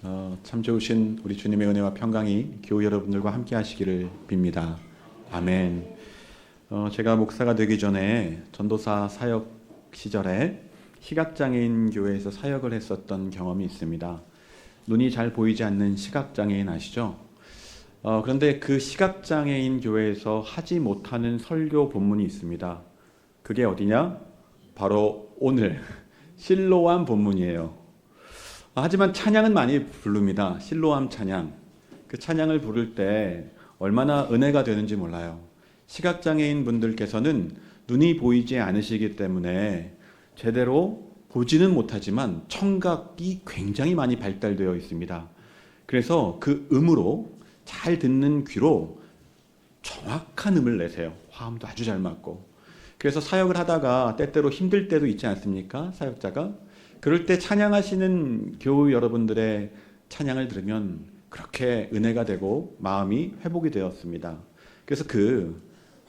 참 좋으신 우리 주님의 은혜와 평강이 교우 여러분들과 함께 하시기를 빕니다. 아멘. 제가 목사가 되기 전에 전도사 사역 시절에 시각장애인 교회에서 사역을 했었던 경험이 있습니다. 눈이 잘 보이지 않는 시각장애인 아시죠? 그런데 그 시각장애인 교회에서 하지 못하는 설교 본문이 있습니다. 그게 어디냐? 바로 오늘 실로암 본문이에요. 하지만 찬양은 많이 부릅니다. 실로암 찬양. 그 찬양을 부를 때 얼마나 은혜가 되는지 몰라요. 시각장애인 분들께서는 눈이 보이지 않으시기 때문에 제대로 보지는 못하지만 청각이 굉장히 많이 발달되어 있습니다. 그래서 그 음으로 잘 듣는 귀로 정확한 음을 내세요. 화음도 아주 잘 맞고. 그래서 사역을 하다가 때때로 힘들 때도 있지 않습니까? 사역자가. 그럴 때 찬양하시는 교우 여러분들의 찬양을 들으면 그렇게 은혜가 되고 마음이 회복이 되었습니다. 그래서 그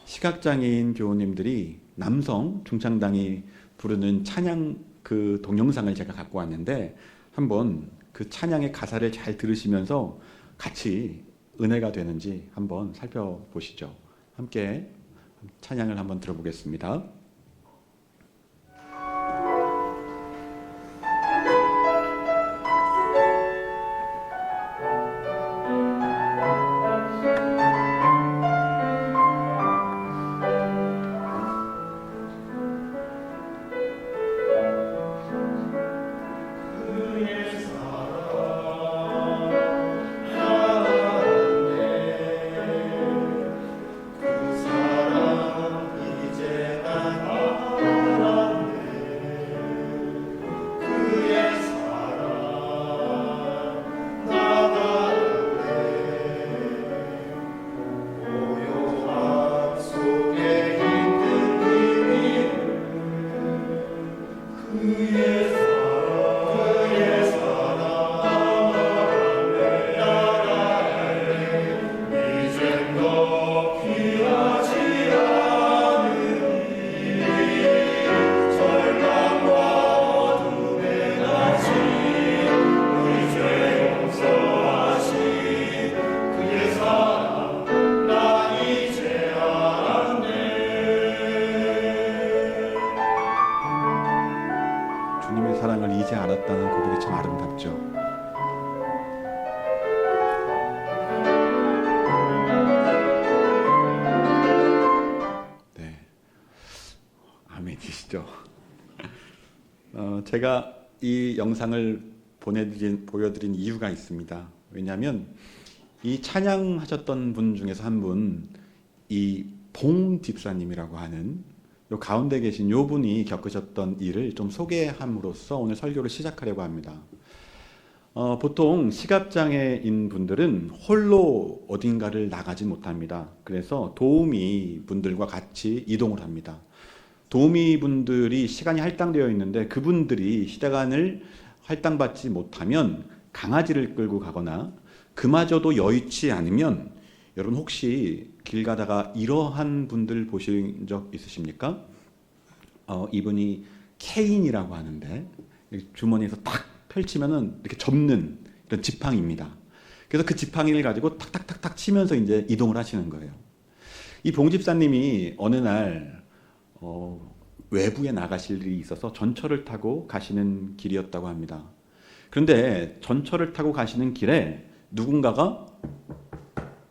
시각장애인 교우님들이 남성 중창당이 부르는 찬양 그 동영상을 제가 갖고 왔는데 한번 그 찬양의 가사를 잘 들으시면서 같이 은혜가 되는지 한번 살펴보시죠. 함께 찬양을 한번 들어보겠습니다. 주님의 사랑을 이제 알았다는 고백이 참 아름답죠. 네, 아멘이시죠. 제가 이 영상을 보여드린 이유가 있습니다. 왜냐하면 이 찬양하셨던 분 중에서 한 분, 이 봉 집사님이라고 하는 요 가운데 계신 요 분이 겪으셨던 일을 좀 소개함으로써 오늘 설교를 시작하려고 합니다. 보통 시각장애인 분들은 홀로 어딘가를 나가지 못합니다. 그래서 도우미 분들과 같이 이동을 합니다. 도우미 분들이 시간이 할당되어 있는데 그분들이 시간을 할당받지 못하면 강아지를 끌고 가거나 그마저도 여의치 않으면 여러분 혹시 길 가다가 이러한 분들 보신 적 있으십니까? 이분이 케인이라고 하는데 주머니에서 딱 펼치면은 이렇게 접는 이런 지팡이입니다. 그래서 그 지팡이를 가지고 탁탁탁탁 치면서 이제 이동을 하시는 거예요. 이 봉집사님이 어느 날 외부에 나가실 일이 있어서 전철을 타고 가시는 길이었다고 합니다. 그런데 전철을 타고 가시는 길에 누군가가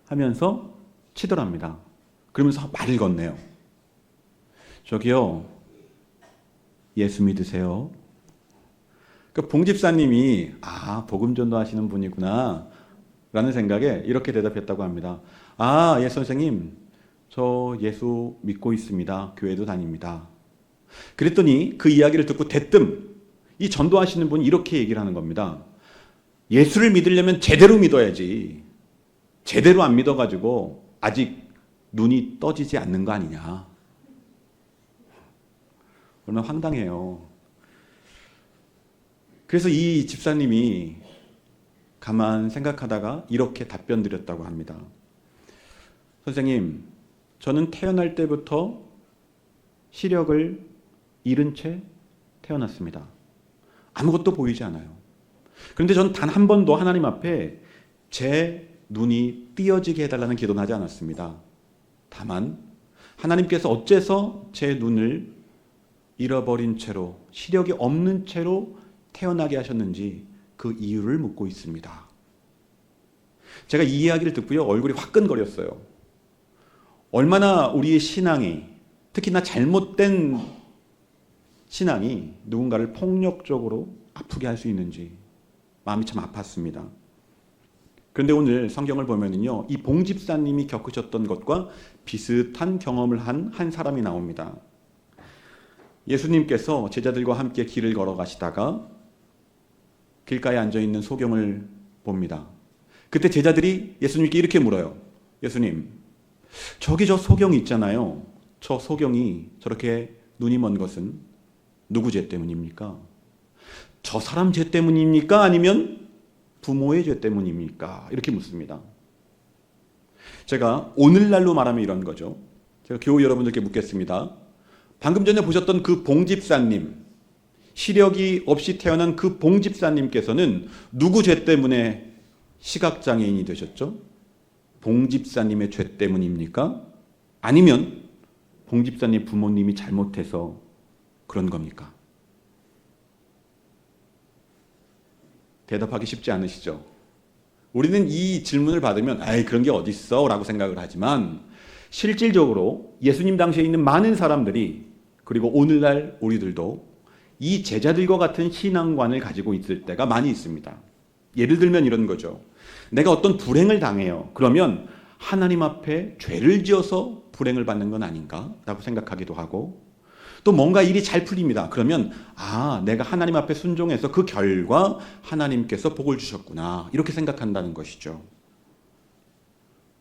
하면서 치더랍니다. 그러면서 말을 건네요. 저기요, 예수 믿으세요. 그 봉집사님이 복음 전도하시는 분이구나 라는 생각에 이렇게 대답했다고 합니다. 예 선생님, 저 예수 믿고 있습니다. 교회도 다닙니다. 그랬더니 그 이야기를 듣고 대뜸 이 전도하시는 분이 이렇게 얘기를 하는 겁니다. 예수를 믿으려면 제대로 믿어야지. 제대로 안 믿어가지고 아직 눈이 떠지지 않는 거 아니냐. 얼마나 황당해요. 그래서 이 집사님이 가만 생각하다가 이렇게 답변 드렸다고 합니다. 선생님, 저는 태어날 때부터 시력을 잃은 채 태어났습니다. 아무것도 보이지 않아요. 그런데 저는 단 한 번도 하나님 앞에 제 눈이 띄어지게 해달라는 기도는 하지 않았습니다. 다만 하나님께서 어째서 제 눈을 잃어버린 채로, 시력이 없는 채로 태어나게 하셨는지 그 이유를 묻고 있습니다. 제가 이 이야기를 듣고요, 얼굴이 화끈거렸어요. 얼마나 우리의 신앙이, 특히나 잘못된 신앙이 누군가를 폭력적으로 아프게 할 수 있는지 마음이 참 아팠습니다. 그런데 오늘 성경을 보면은요, 이 봉집사님이 겪으셨던 것과 비슷한 경험을 한 사람이 나옵니다. 예수님께서 제자들과 함께 길을 걸어가시다가 길가에 앉아있는 소경을 봅니다. 그때 제자들이 예수님께 이렇게 물어요. 예수님, 저기 저 소경이 있잖아요. 저 소경이 저렇게 눈이 먼 것은 누구 죄 때문입니까? 저 사람 죄 때문입니까? 아니면 부모의 죄 때문입니까? 이렇게 묻습니다. 제가 오늘날로 말하면 이런 거죠. 제가 교우 여러분들께 묻겠습니다. 방금 전에 보셨던 그 봉집사님, 시력이 없이 태어난 그 봉집사님께서는 누구 죄 때문에 시각장애인이 되셨죠? 봉집사님의 죄 때문입니까? 아니면 봉집사님 부모님이 잘못해서 그런 겁니까? 대답하기 쉽지 않으시죠? 우리는 이 질문을 받으면 아이 그런 게 어딨어? 라고 생각을 하지만 실질적으로 예수님 당시에 있는 많은 사람들이, 그리고 오늘날 우리들도 이 제자들과 같은 신앙관을 가지고 있을 때가 많이 있습니다. 예를 들면 이런 거죠. 내가 어떤 불행을 당해요. 그러면 하나님 앞에 죄를 지어서 불행을 받는 건 아닌가? 라고 생각하기도 하고, 또 뭔가 일이 잘 풀립니다. 그러면 내가 하나님 앞에 순종해서 그 결과 하나님께서 복을 주셨구나, 이렇게 생각한다는 것이죠.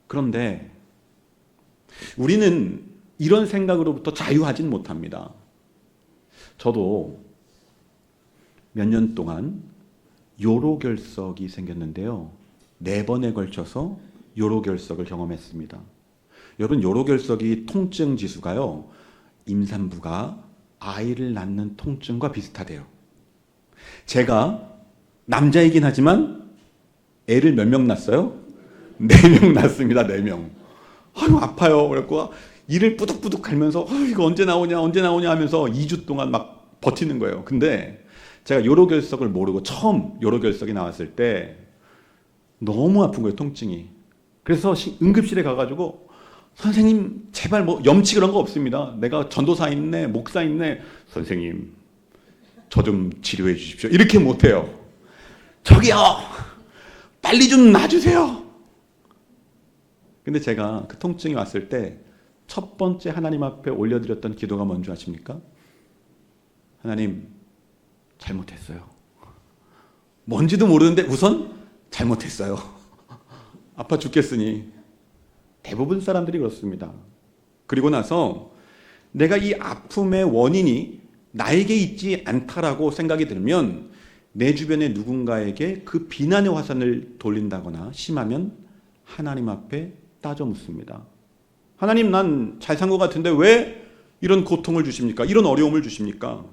그런데 우리는 이런 생각으로부터 자유하진 못합니다. 저도 몇 년 동안 요로결석이 생겼는데요. 4번에 걸쳐서 요로결석을 경험했습니다. 여러분, 요로결석이 통증 지수가요, 임산부가 아이를 낳는 통증과 비슷하대요. 제가 남자이긴 하지만 애를 몇 명 낳았어요? 4명 낳았습니다. 4명. 아유, 아파요. 그래갖고 이를 뿌득뿌득 갈면서 이거 언제 나오냐 하면서 2주 동안 막 버티는 거예요. 근데 제가 요로결석을 모르고 처음 요로결석이 나왔을 때 너무 아픈 거예요, 통증이. 그래서 응급실에 가가지고 선생님 제발 뭐 염치 그런 거 없습니다. 내가 전도사 있네, 목사 있네. 선생님 저 좀 치료해 주십시오. 이렇게 못해요. 저기요, 빨리 좀 놔주세요. 근데 제가 그 통증이 왔을 때 첫 번째 하나님 앞에 올려드렸던 기도가 뭔지 아십니까? 하나님, 잘못했어요. 뭔지도 모르는데 우선 잘못했어요. 아파 죽겠으니. 대부분 사람들이 그렇습니다. 그리고 나서 내가 이 아픔의 원인이 나에게 있지 않다라고 생각이 들면 내 주변의 누군가에게 그 비난의 화살을 돌린다거나, 심하면 하나님 앞에 따져 묻습니다. 하나님, 난 잘 산 것 같은데 왜 이런 고통을 주십니까? 이런 어려움을 주십니까?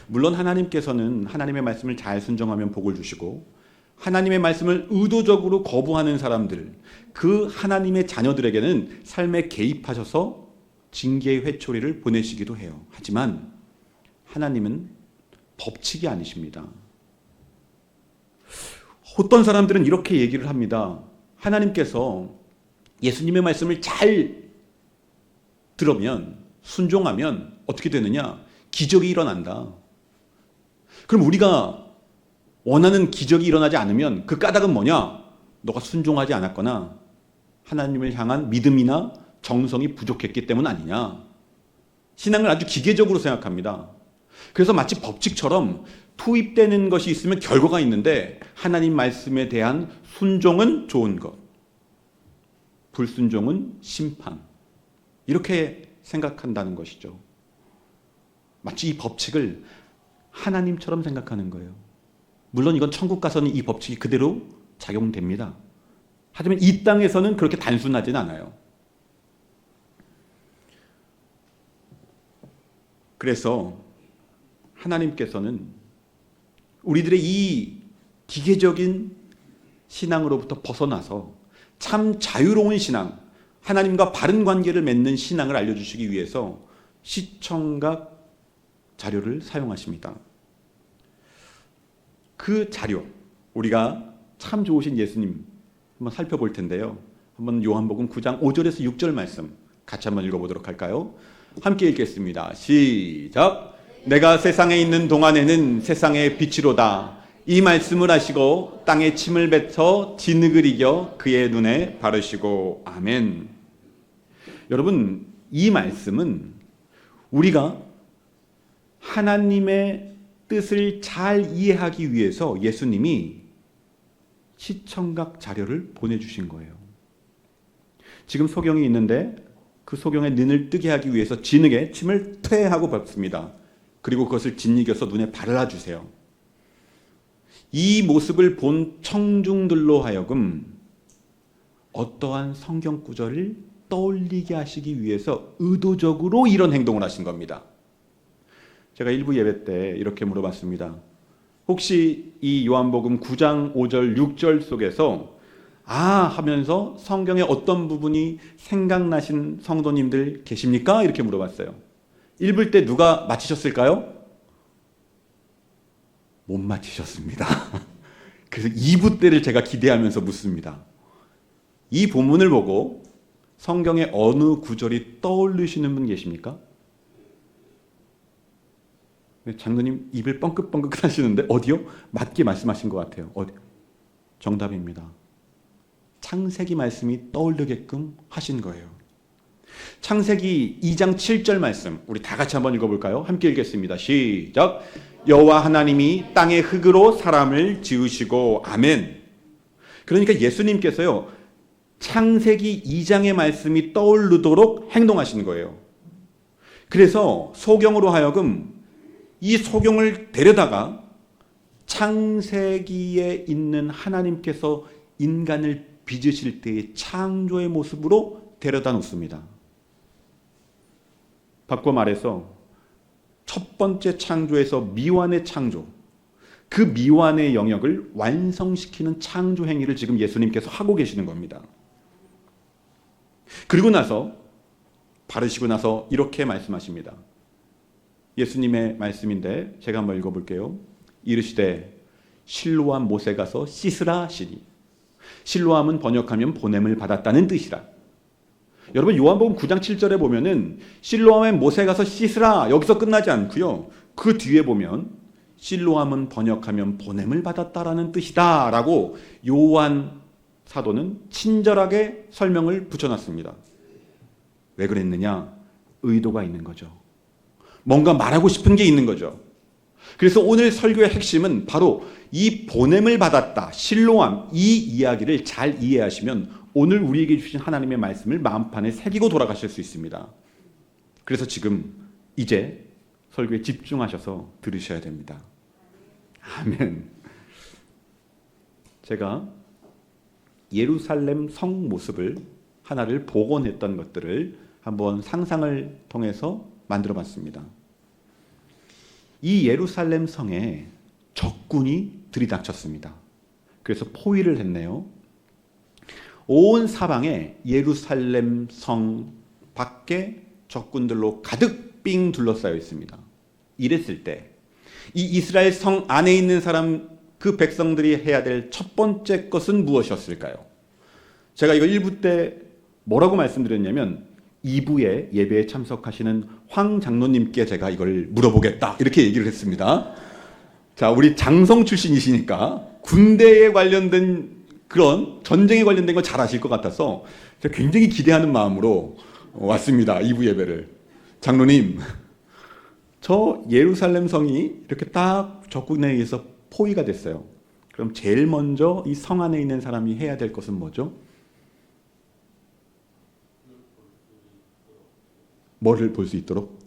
물론 하나님께서는 하나님의 말씀을 잘 순종하면 복을 주시고, 하나님의 말씀을 의도적으로 거부하는 사람들, 그 하나님의 자녀들에게는 삶에 개입하셔서 징계의 회초리를 보내시기도 해요. 하지만 하나님은 법칙이 아니십니다. 어떤 사람들은 이렇게 얘기를 합니다. 하나님께서 예수님의 말씀을 잘 들으면, 순종하면 어떻게 되느냐? 기적이 일어난다. 그럼 우리가 원하는 기적이 일어나지 않으면 그 까닭은 뭐냐? 너가 순종하지 않았거나 하나님을 향한 믿음이나 정성이 부족했기 때문 아니냐? 신앙을 아주 기계적으로 생각합니다. 그래서 마치 법칙처럼 투입되는 것이 있으면 결과가 있는데, 하나님 말씀에 대한 순종은 좋은 것, 불순종은 심판, 이렇게 생각한다는 것이죠. 마치 이 법칙을 하나님처럼 생각하는 거예요. 물론 이건 천국 가서는 이 법칙이 그대로 작용됩니다. 하지만 이 땅에서는 그렇게 단순하진 않아요. 그래서 하나님께서는 우리들의 이 기계적인 신앙으로부터 벗어나서 참 자유로운 신앙, 하나님과 바른 관계를 맺는 신앙을 알려주시기 위해서 시청각 자료를 사용하십니다. 그 자료, 우리가 참 좋으신 예수님 한번 살펴볼 텐데요. 한번 요한복음 9장 5절에서 6절 말씀 같이 한번 읽어보도록 할까요? 함께 읽겠습니다. 시작! 내가 세상에 있는 동안에는 세상의 빛이로다. 이 말씀을 하시고 땅에 침을 뱉어 진흙을 이겨 그의 눈에 바르시고 아멘. 여러분, 이 말씀은 우리가 하나님의 뜻을 잘 이해하기 위해서 예수님이 시청각 자료를 보내주신 거예요. 지금 소경이 있는데 그 소경의 눈을 뜨게 하기 위해서 진흙에 침을 퇴하고 밟습니다. 그리고 그것을 짓이겨서 눈에 발라주세요. 이 모습을 본 청중들로 하여금 어떠한 성경 구절을 떠올리게 하시기 위해서 의도적으로 이런 행동을 하신 겁니다. 제가 일부 예배 때 이렇게 물어봤습니다. 혹시 이 요한복음 9장 5절 6절 속에서 하면서 성경의 어떤 부분이 생각나신 성도님들 계십니까? 이렇게 물어봤어요. 읽을 때 누가 맞히셨을까요? 못 맞히셨습니다. 그래서 2부 때를 제가 기대하면서 묻습니다. 이 본문을 보고 성경의 어느 구절이 떠오르시는 분 계십니까? 장로님 입을 뻥긋뻥긋 하시는데 어디요? 맞게 말씀하신 것 같아요. 어디? 정답입니다. 창세기 말씀이 떠오르게끔 하신 거예요. 창세기 2장 7절 말씀 우리 다 같이 한번 읽어볼까요? 함께 읽겠습니다. 시작! 여호와 하나님이 땅의 흙으로 사람을 지으시고 아멘. 그러니까 예수님께서요 창세기 2장의 말씀이 떠오르도록 행동하시는 거예요. 그래서 소경으로 하여금 이 소경을 데려다가 창세기에 있는 하나님께서 인간을 빚으실 때의 창조의 모습으로 데려다 놓습니다. 바꿔 말해서 첫 번째 창조에서 미완의 창조, 그 미완의 영역을 완성시키는 창조 행위를 지금 예수님께서 하고 계시는 겁니다. 그리고 나서 바르시고 나서 이렇게 말씀하십니다. 예수님의 말씀인데 제가 한번 읽어볼게요. 이르시되 실로암 못에 가서 씻으라 하시니. 실로암은 번역하면 보냄을 받았다는 뜻이라. 여러분 요한복음 9장 7절에 보면은 실로암의 못에 가서 씻으라 여기서 끝나지 않고요. 그 뒤에 보면 실로암은 번역하면 보냄을 받았다라는 뜻이다 라고 요한 사도는 친절하게 설명을 붙여놨습니다. 왜 그랬느냐? 의도가 있는 거죠. 뭔가 말하고 싶은 게 있는 거죠. 그래서 오늘 설교의 핵심은 바로 이 보냄을 받았다, 실로암 이 이야기를 잘 이해하시면 오늘 우리에게 주신 하나님의 말씀을 마음판에 새기고 돌아가실 수 있습니다. 그래서 지금 이제 설교에 집중하셔서 들으셔야 됩니다. 아멘. 제가 예루살렘 성 모습을 하나를 복원했던 것들을 한번 상상을 통해서 만들어 봤습니다. 이 예루살렘 성에 적군이 들이닥쳤습니다. 그래서 포위를 했네요. 온 사방에 예루살렘 성 밖에 적군들로 가득 삥 둘러싸여 있습니다. 이랬을 때 이 이스라엘 성 안에 있는 사람 그 백성들이 해야 될 첫 번째 것은 무엇이었을까요? 제가 이거 1부 때 뭐라고 말씀드렸냐면 2부에 예배에 참석하시는 황 장로님께 제가 이걸 물어보겠다 이렇게 얘기를 했습니다. 자, 우리 장성 출신이시니까 군대에 관련된 그런 전쟁에 관련된 거 잘 아실 것 같아서 제가 굉장히 기대하는 마음으로 왔습니다. 2부 예배를. 장로님, 저 예루살렘 성이 이렇게 딱 적군에 의해서 포위가 됐어요. 그럼 제일 먼저 이 성 안에 있는 사람이 해야 될 것은 뭐죠? 뭐를 볼 수 있도록?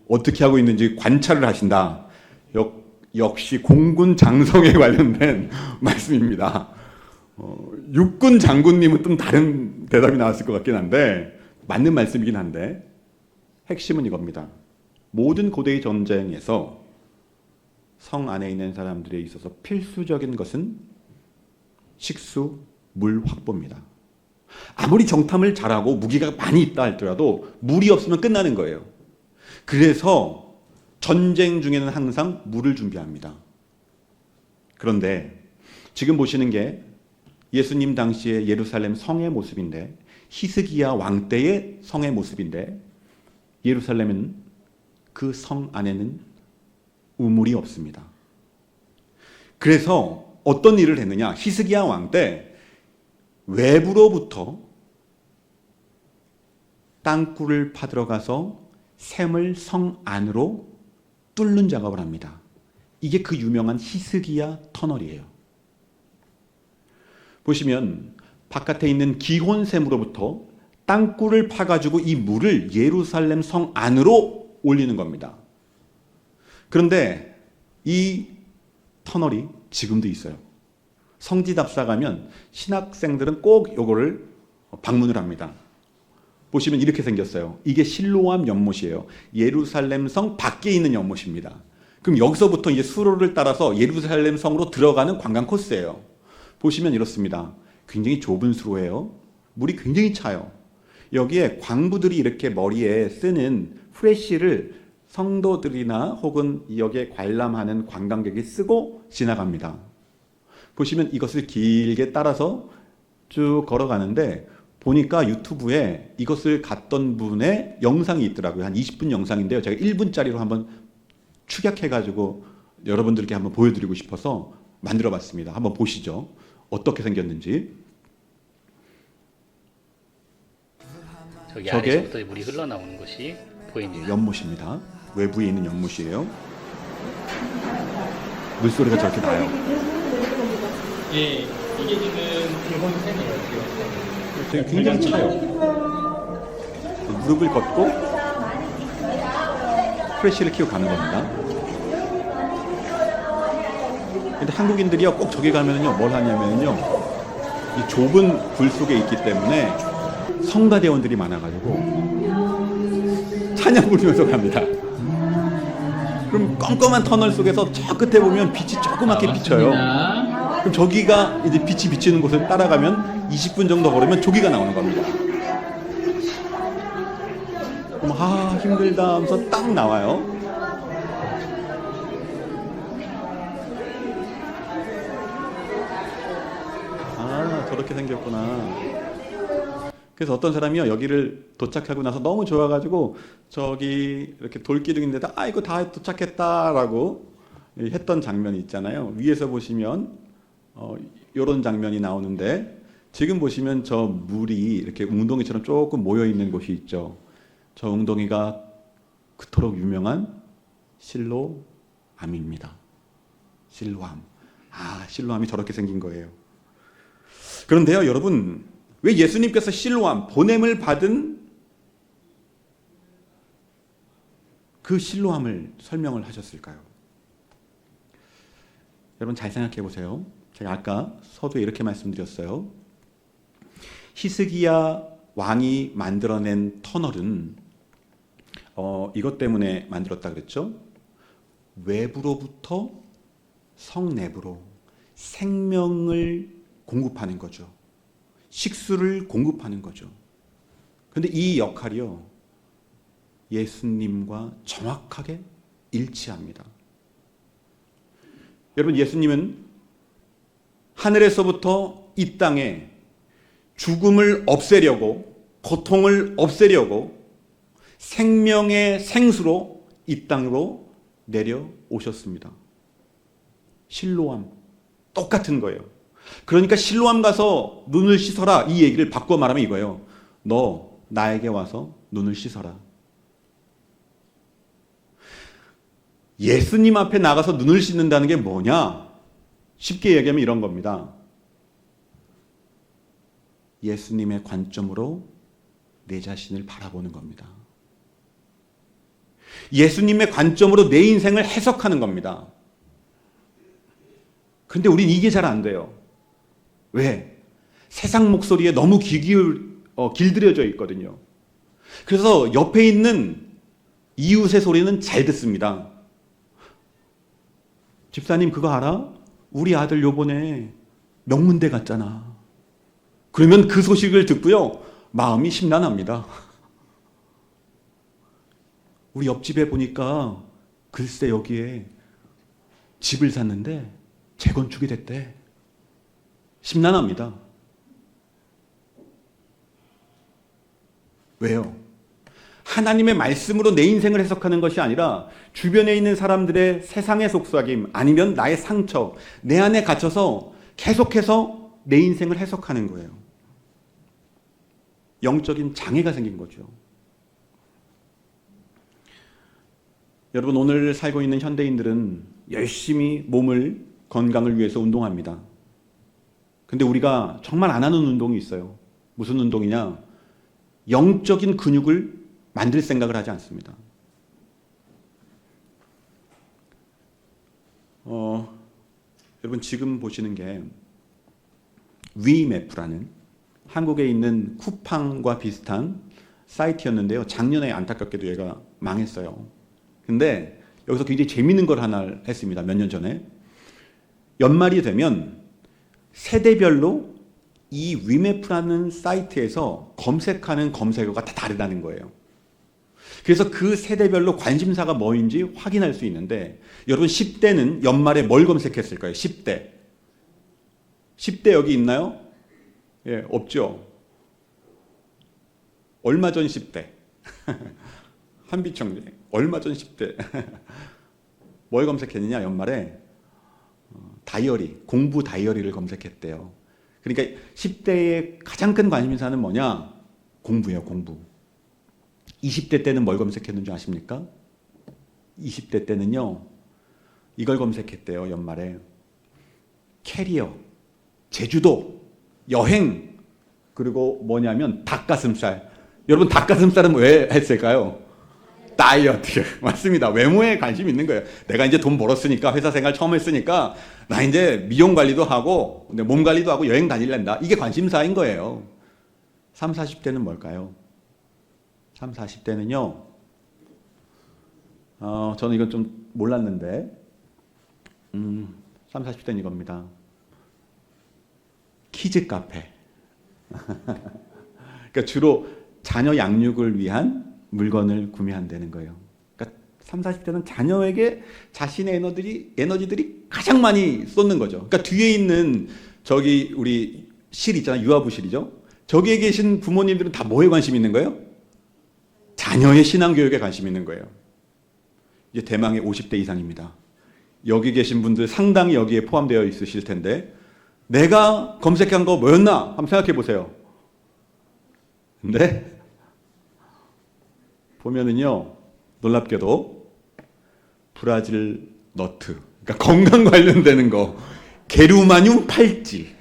어떻게 하고 있는지 관찰을 하신다. 역시 공군 장성에 관련된 말씀입니다. 육군 장군님은 좀 다른 대답이 나왔을 것 같긴 한데 맞는 말씀이긴 한데 핵심은 이겁니다. 모든 고대의 전쟁에서 성 안에 있는 사람들에 있어서 필수적인 것은 식수, 물 확보입니다. 아무리 정탐을 잘하고 무기가 많이 있다 할지라도 물이 없으면 끝나는 거예요. 그래서 전쟁 중에는 항상 물을 준비합니다. 그런데 지금 보시는 게 예수님 당시의 예루살렘 성의 모습인데, 히스기야 왕 때의 성의 모습인데, 예루살렘은 그 성 안에는 우물이 없습니다. 그래서 어떤 일을 했느냐? 히스기야 왕 때 외부로부터 땅굴을 파들어가서 샘을 성 안으로 뚫는 작업을 합니다. 이게 그 유명한 히스기야 터널이에요. 보시면 바깥에 있는 기혼샘으로부터 땅굴을 파가지고 이 물을 예루살렘 성 안으로 올리는 겁니다. 그런데 이 터널이 지금도 있어요. 성지답사 가면 신학생들은 꼭 요거를 방문을 합니다. 보시면 이렇게 생겼어요. 이게 실로암 연못이에요. 예루살렘 성 밖에 있는 연못입니다. 그럼 여기서부터 이제 수로를 따라서 예루살렘 성으로 들어가는 관광 코스예요. 보시면 이렇습니다. 굉장히 좁은 수로예요. 물이 굉장히 차요. 여기에 광부들이 이렇게 머리에 쓰는 프레쉬를 성도들이나 혹은 여기에 관람하는 관광객이 쓰고 지나갑니다. 보시면 이것을 길게 따라서 쭉 걸어가는데, 보니까 유튜브에 이것을 갔던 분의 영상이 있더라고요. 한 20분 영상인데요. 제가 1분짜리로 한번 축약해가지고 여러분들께 한번 보여드리고 싶어서 만들어봤습니다. 한번 보시죠. 어떻게 생겼는지. 저기 아래서부터 물이 흘러나오는 것이 보입니다. 연못입니다. 외부에 있는 연못이에요. 물소리가 저렇게 나요. 예, 이게 지금 기본템이에요. 굉장히 차요. 무릎을 걷고 프레쉬를 키고 가는 겁니다. 근데 한국인들이요, 꼭 저기 가면은요, 뭘 하냐면요, 이 좁은 불 속에 있기 때문에 성가대원들이 많아가지고 찬양 부르면서 갑니다. 그럼 껌껌한 터널 속에서 저 끝에 보면 빛이 조그맣게 비쳐요. 그럼 저기가 이제 빛이 비치는 곳을 따라가면 20분 정도 걸으면 저기가 나오는 겁니다. 그럼 힘들다 하면서 딱 나와요. 저렇게 생겼구나. 그래서 어떤 사람이요, 여기를 도착하고 나서 너무 좋아가지고 저기 이렇게 돌기둥인데다 이거 다 도착했다라고 했던 장면이 있잖아요. 위에서 보시면 이런 장면이 나오는데, 지금 보시면 저 물이 이렇게 웅덩이처럼 조금 모여 있는 곳이 있죠. 저 웅덩이가 그토록 유명한 실로암입니다. 실로암. 실로암이 저렇게 생긴 거예요. 그런데요, 여러분, 왜 예수님께서 실로암, 보냄을 받은 그 실로암을 설명을 하셨을까요? 여러분 잘 생각해 보세요. 제가 아까 서두에 이렇게 말씀드렸어요. 히스기야 왕이 만들어낸 터널은 이것 때문에 만들었다 그랬죠. 외부로부터 성 내부로 생명을 공급하는 거죠. 식수를 공급하는 거죠. 그런데 이 역할이요, 예수님과 정확하게 일치합니다. 여러분, 예수님은 하늘에서부터 이 땅에 죽음을 없애려고, 고통을 없애려고 생명의 생수로 이 땅으로 내려오셨습니다. 실로암, 똑같은 거예요. 그러니까 실로암 가서 눈을 씻어라, 이 얘기를 바꿔 말하면 이거예요. 너 나에게 와서 눈을 씻어라. 예수님 앞에 나가서 눈을 씻는다는 게 뭐냐? 쉽게 얘기하면 이런 겁니다. 예수님의 관점으로 내 자신을 바라보는 겁니다. 예수님의 관점으로 내 인생을 해석하는 겁니다. 근데 우린 이게 잘 안 돼요. 왜? 세상 목소리에 너무 길들여져 있거든요. 그래서 옆에 있는 이웃의 소리는 잘 듣습니다. 집사님 그거 알아? 우리 아들 요번에 명문대 갔잖아. 그러면 그 소식을 듣고요, 마음이 심란합니다. 우리 옆집에 보니까 글쎄 여기에 집을 샀는데 재건축이 됐대. 심란합니다. 왜요? 하나님의 말씀으로 내 인생을 해석하는 것이 아니라 주변에 있는 사람들의 세상의 속삭임 아니면 나의 상처, 내 안에 갇혀서 계속해서 내 인생을 해석하는 거예요. 영적인 장애가 생긴 거죠. 여러분, 오늘 살고 있는 현대인들은 열심히 몸을, 건강을 위해서 운동합니다. 근데 우리가 정말 안 하는 운동이 있어요. 무슨 운동이냐? 영적인 근육을 만들 생각을 하지 않습니다. 여러분, 지금 보시는 게 위메프라는 한국에 있는 쿠팡과 비슷한 사이트였는데요. 작년에 안타깝게도 얘가 망했어요. 근데 여기서 굉장히 재밌는 걸 하나 했습니다. 몇 년 전에. 연말이 되면 세대별로 이 위메프라는 사이트에서 검색하는 검색어가 다 다르다는 거예요. 그래서 그 세대별로 관심사가 뭐인지 확인할 수 있는데, 여러분 10대는 연말에 뭘 검색했을까요? 10대. 10대 여기 있나요? 예, 없죠. 얼마 전 10대. 한비청님, 얼마 전 10대. 뭘 검색했느냐, 연말에? 다이어리, 공부 다이어리를 검색했대요. 그러니까 10대의 가장 큰 관심사는 뭐냐? 공부예요, 공부. 20대 때는 뭘 검색했는지 아십니까? 20대 때는요, 이걸 검색했대요, 연말에. 캐리어, 제주도, 여행, 그리고 뭐냐면 닭가슴살. 여러분, 닭가슴살은 왜 했을까요? 다이어트. 맞습니다. 외모에 관심 있는 거예요. 내가 이제 돈 벌었으니까, 회사 생활 처음 했으니까 나 이제 미용 관리도 하고 몸 관리도 하고 여행 다닐랜다. 이게 관심사인 거예요. 3, 40대는 뭘까요? 3, 40대는요. 저는 이건 좀 몰랐는데 3, 40대는 이겁니다. 키즈 카페. 그러니까 주로 자녀 양육을 위한 물건을 구매한다는 거예요. 그러니까 3, 40대는 자녀에게 자신의 에너지들이 가장 많이 쏟는 거죠. 그러니까 뒤에 있는 저기 우리 실 있잖아요. 유아부실이죠. 저기에 계신 부모님들은 다 뭐에 관심 있는 거예요? 자녀의 신앙교육에 관심 있는 거예요. 이제 대망의 50대 이상입니다. 여기 계신 분들 상당히 여기에 포함되어 있으실 텐데, 내가 검색한 거 뭐였나? 한번 생각해 보세요. 근데 보면은요, 놀랍게도 브라질 너트, 그러니까 건강 관련되는 거, 게루마늄 팔찌,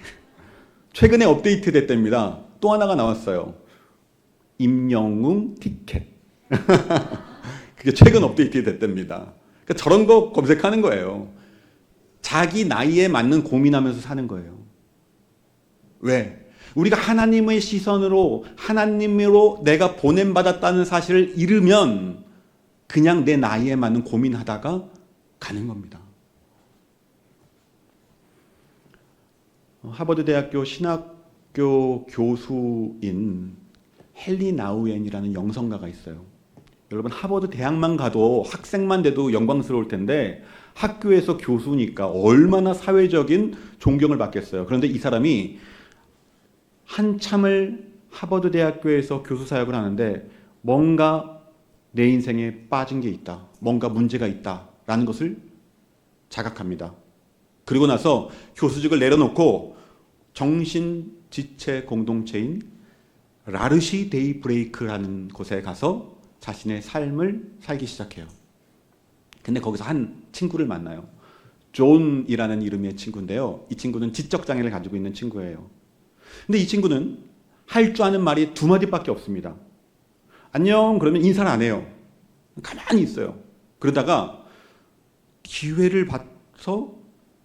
최근에 업데이트 됐답니다. 또 하나가 나왔어요. 임영웅 티켓. 그게 최근 업데이트 됐답니다. 그러니까 저런 거 검색하는 거예요. 자기 나이에 맞는 고민하면서 사는 거예요. 왜? 우리가 하나님의 시선으로, 하나님으로 내가 보냄받았다는 사실을 잃으면 그냥 내 나이에 맞는 고민하다가 가는 겁니다. 하버드 대학교 신학교 교수인 헨리 나우엔이라는 영성가가 있어요. 여러분, 하버드 대학만 가도, 학생만 돼도 영광스러울 텐데 학교에서 교수니까 얼마나 사회적인 존경을 받겠어요. 그런데 이 사람이 한참을 하버드 대학교에서 교수 사역을 하는데 뭔가 내 인생에 빠진 게 있다, 뭔가 문제가 있다라는 것을 자각합니다. 그리고 나서 교수직을 내려놓고 정신지체 공동체인 라르시 데이 브레이크라는 곳에 가서 자신의 삶을 살기 시작해요. 근데 거기서 한 친구를 만나요. 존이라는 이름의 친구인데요. 이 친구는 지적장애를 가지고 있는 친구예요. 근데 이 친구는 할 줄 아는 말이 두 마디밖에 없습니다. 안녕 그러면 인사를 안 해요. 가만히 있어요. 그러다가 기회를 봐서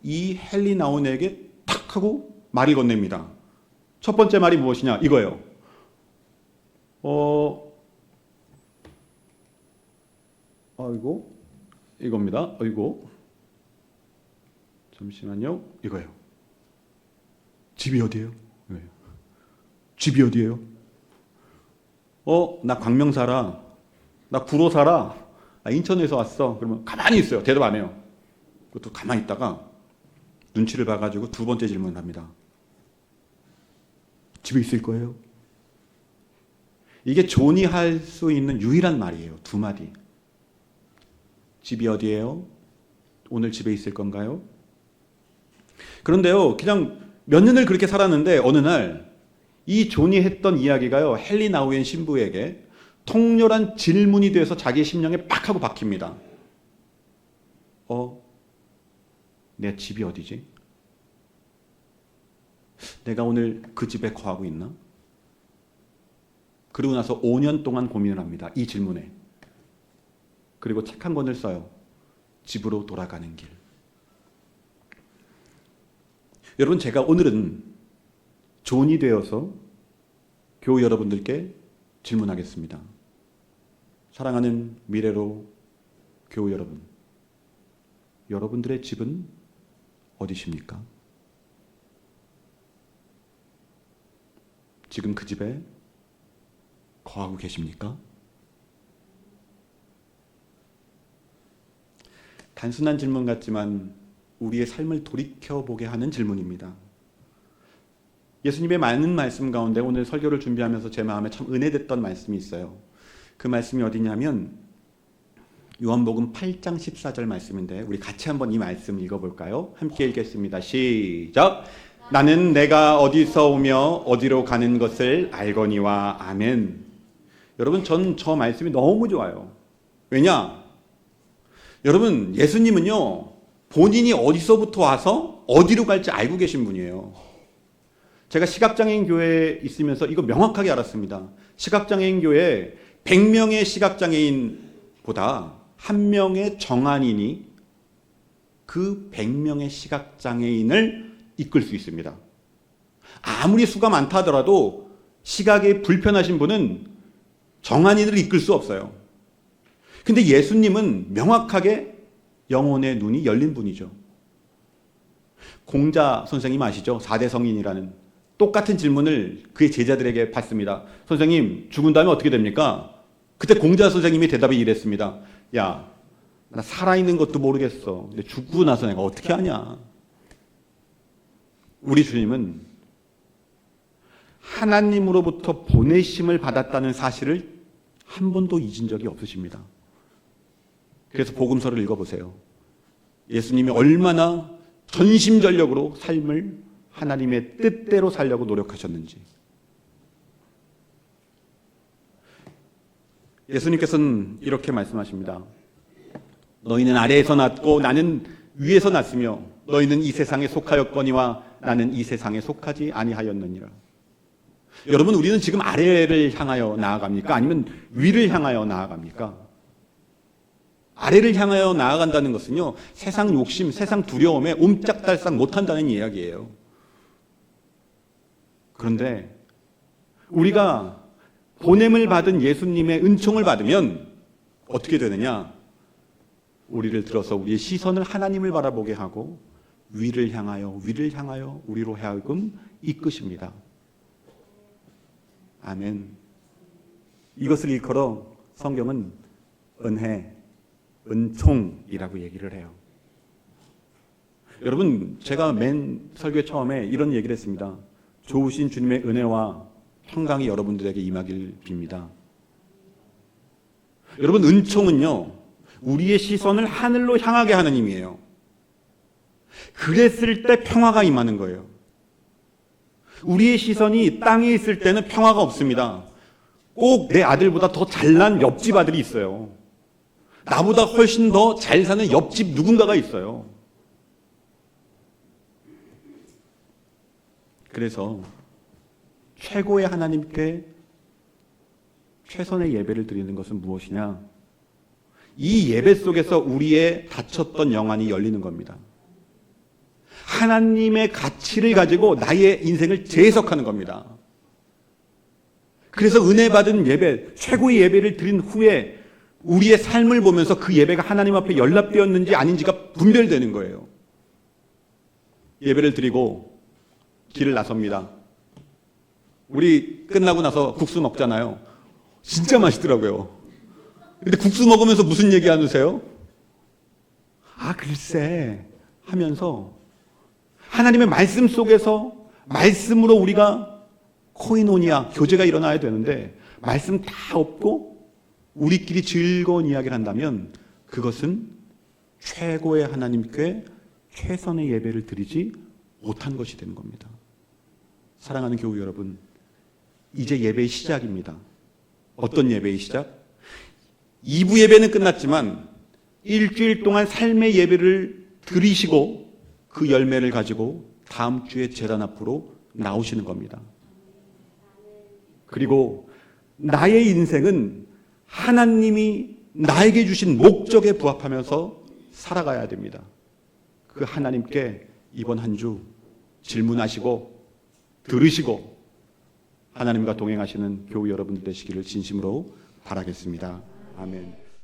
이 헨리 나우엔에게 탁 하고 말을 건넵니다. 첫 번째 말이 무엇이냐? 이거예요. 이겁니다. 잠시만요. 이거예요. 집이 어디예요? 이거예요. 집이 어디예요? 나 광명 살아. 나 구로 살아. 나 인천에서 왔어. 그러면 가만히 있어요. 대답 안 해요. 그것도 가만히 있다가 눈치를 봐가지고 두 번째 질문을 합니다. 집에 있을 거예요? 이게 존이 할 수 있는 유일한 말이에요. 두 마디. 집이 어디예요? 오늘 집에 있을 건가요? 그런데요, 그냥 몇 년을 그렇게 살았는데 어느 날 이 존이 했던 이야기가요, 헨리 나우엔 신부에게 통렬한 질문이 돼서 자기의 심령에 팍 하고 박힙니다. 내 집이 어디지? 내가 오늘 그 집에 거하고 있나? 그러고 나서 5년 동안 고민을 합니다. 이 질문에. 그리고 책 한 권을 써요. 집으로 돌아가는 길. 여러분, 제가 오늘은 존이 되어서 교우 여러분들께 질문하겠습니다. 사랑하는 미래로 교우 여러분, 여러분들의 집은 어디십니까? 지금 그 집에 거하고 계십니까? 단순한 질문 같지만 우리의 삶을 돌이켜보게 하는 질문입니다. 예수님의 많은 말씀 가운데 오늘 설교를 준비하면서 제 마음에 참 은혜됐던 말씀이 있어요. 그 말씀이 어디냐면 요한복음 8장 14절 말씀인데 우리 같이 한번 이 말씀 읽어볼까요? 함께 읽겠습니다. 시작! 나는 내가 어디서 오며 어디로 가는 것을 알거니와. 아멘. 여러분, 전 저 말씀이 너무 좋아요. 왜냐? 여러분, 예수님은요, 본인이 어디서부터 와서 어디로 갈지 알고 계신 분이에요. 제가 시각장애인 교회에 있으면서 이거 명확하게 알았습니다. 시각장애인 교회에 100명의 시각장애인보다 1명의 정한인이 그 100명의 시각장애인을 이끌 수 있습니다. 아무리 수가 많다 하더라도 시각에 불편하신 분은 정한인을 이끌 수 없어요. 근데 예수님은 명확하게 영혼의 눈이 열린 분이죠. 공자 선생님 아시죠? 4대 성인이라는 똑같은 질문을 그의 제자들에게 받습니다. 선생님, 죽은 다음에 어떻게 됩니까? 그때 공자 선생님이 대답에 이랬습니다. 야, 나 살아있는 것도 모르겠어. 근데 죽고 나서 내가 어떻게 하냐? 우리 주님은 하나님으로부터 보내심을 받았다는 사실을 한 번도 잊은 적이 없으십니다. 그래서 복음서를 읽어보세요. 예수님이 얼마나 전심전력으로 삶을 하나님의 뜻대로 살려고 노력하셨는지. 예수님께서는 이렇게 말씀하십니다. 너희는 아래에서 났고 나는 위에서 났으며 너희는 이 세상에 속하였거니와 나는 이 세상에 속하지 아니하였느니라. 여러분, 우리는 지금 아래를 향하여 나아갑니까? 아니면 위를 향하여 나아갑니까? 아래를 향하여 나아간다는 것은요, 세상 욕심, 세상 두려움에 옴짝달싹 못한다는 이야기예요. 그런데 우리가 보냄을 받은 예수님의 은총을 받으면 어떻게 되느냐? 우리를 들어서 우리의 시선을 하나님을 바라보게 하고 위를 향하여 우리로 하여금 이끄십니다. 아멘. 이것을 일컬어 성경은 은혜, 은총이라고 얘기를 해요. 여러분, 제가 맨 설교 처음에 이런 얘기를 했습니다. 좋으신 주님의 은혜와 평강이 여러분들에게 임하길 빕니다. 여러분, 은총은요, 우리의 시선을 하늘로 향하게 하는 힘이에요. 그랬을 때 평화가 임하는 거예요. 우리의 시선이 땅에 있을 때는 평화가 없습니다. 꼭 내 아들보다 더 잘난 옆집 아들이 있어요. 나보다 훨씬 더 잘 사는 옆집 누군가가 있어요. 그래서 최고의 하나님께 최선의 예배를 드리는 것은 무엇이냐? 이 예배 속에서 우리의 닫혔던 영안이 열리는 겁니다. 하나님의 가치를 가지고 나의 인생을 재해석하는 겁니다. 그래서 은혜 받은 예배, 최고의 예배를 드린 후에 우리의 삶을 보면서 그 예배가 하나님 앞에 연락되었는지 아닌지가 분별되는 거예요. 예배를 드리고 길을 나섭니다. 우리 끝나고 나서 국수 먹잖아요. 진짜 맛있더라고요. 근데 국수 먹으면서 무슨 얘기 하세요? 아, 글쎄 하면서 하나님의 말씀 속에서 말씀으로 우리가 코이노니아, 교제가 일어나야 되는데 말씀 다 없고 우리끼리 즐거운 이야기를 한다면 그것은 최고의 하나님께 최선의 예배를 드리지 못한 것이 되는 겁니다. 사랑하는 교우 여러분, 이제 예배의 시작입니다. 어떤 예배의 시작? 2부 예배는 끝났지만 일주일 동안 삶의 예배를 드리시고 그 열매를 가지고 다음 주에 제단 앞으로 나오시는 겁니다. 그리고 나의 인생은 하나님이 나에게 주신 목적에 부합하면서 살아가야 됩니다. 그 하나님께 이번 한 주 질문하시고 들으시고 하나님과 동행하시는 교우 여러분들 되시기를 진심으로 바라겠습니다. 아멘.